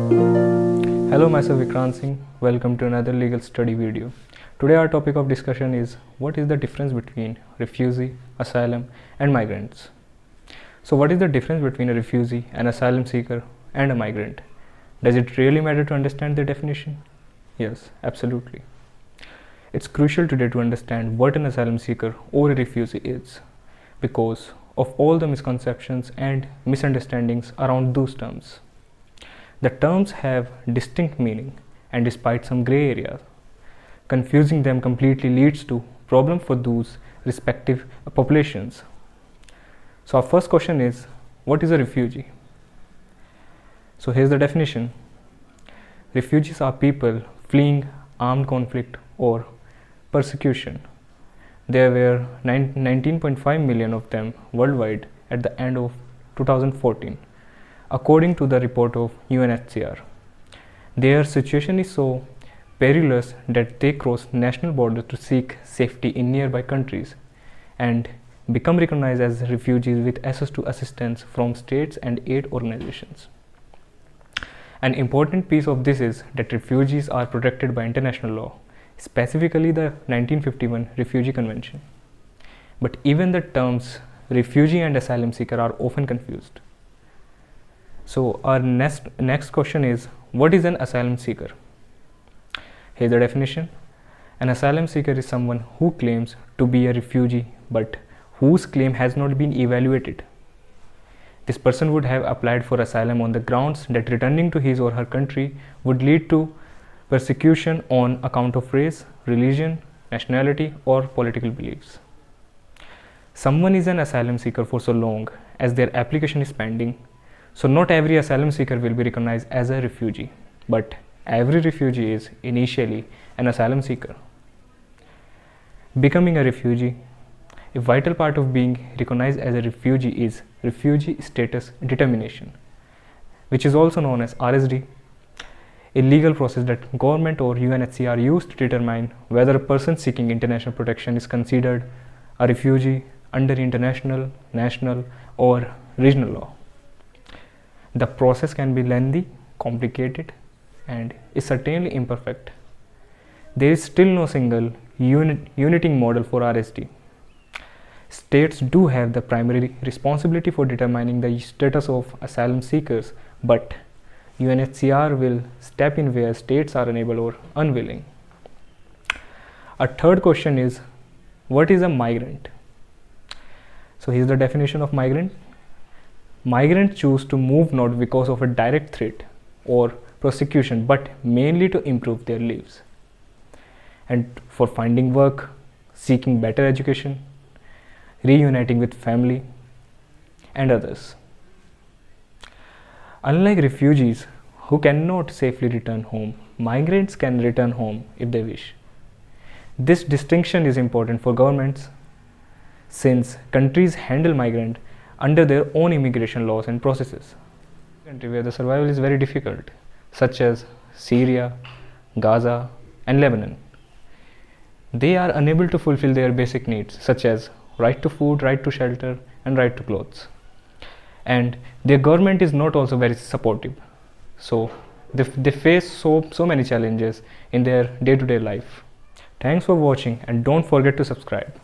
Hello, myself Vikrant Singh. Welcome to another legal study video. Today our topic of discussion is what is the difference between refugee, asylum and migrants. So what is the difference between a refugee, an asylum seeker and a migrant? Does it really matter to understand the definition? Yes, absolutely. It's crucial today to understand what an asylum seeker or a refugee is because of all the misconceptions and misunderstandings around those terms. The terms have distinct meaning, and despite some gray areas, confusing them completely leads to problem for those respective populations. So our first question is, what is a refugee? So here's the definition. Refugees are people fleeing armed conflict or persecution. There were 19.5 million of them worldwide at the end of 2014. According to the report of UNHCR, their situation is so perilous that they cross national borders to seek safety in nearby countries and become recognized as refugees with access to assistance from states and aid organizations. An important piece of this is that refugees are protected by international law, specifically the 1951 Refugee Convention. But even the terms refugee and asylum seeker are often confused. So our next question is, what is an asylum seeker? Here's the definition. An asylum seeker is someone who claims to be a refugee but whose claim has not been evaluated. This person would have applied for asylum on the grounds that returning to his or her country would lead to persecution on account of race, religion, nationality, or political beliefs. Someone is an asylum seeker for so long as their application is pending. So not every asylum seeker will be recognized as a refugee, but every refugee is initially an asylum seeker. Becoming a refugee, a vital part of being recognized as a refugee is refugee status determination, which is also known as RSD, a legal process that government or UNHCR use to determine whether a person seeking international protection is considered a refugee under international, national, or regional law. The process can be lengthy, complicated, and is certainly imperfect. There is still no single uniting model for RSD. States do have the primary responsibility for determining the status of asylum seekers, but UNHCR will step in where states are unable or unwilling. A third question is, what is a migrant? So here's the definition of migrant. Migrants choose to move not because of a direct threat or persecution, but mainly to improve their lives and for finding work, seeking better education, reuniting with family, and others. Unlike refugees who cannot safely return home, migrants can return home if they wish. This distinction is important for governments since countries handle migrants under their own immigration laws and processes. Country where the survival is very difficult, such as Syria, Gaza, and Lebanon. They are unable to fulfill their basic needs, such as right to food, right to shelter, and right to clothes. And their government is not also very supportive. So they face so many challenges in their day-to-day life. Thanks for watching and don't forget to subscribe.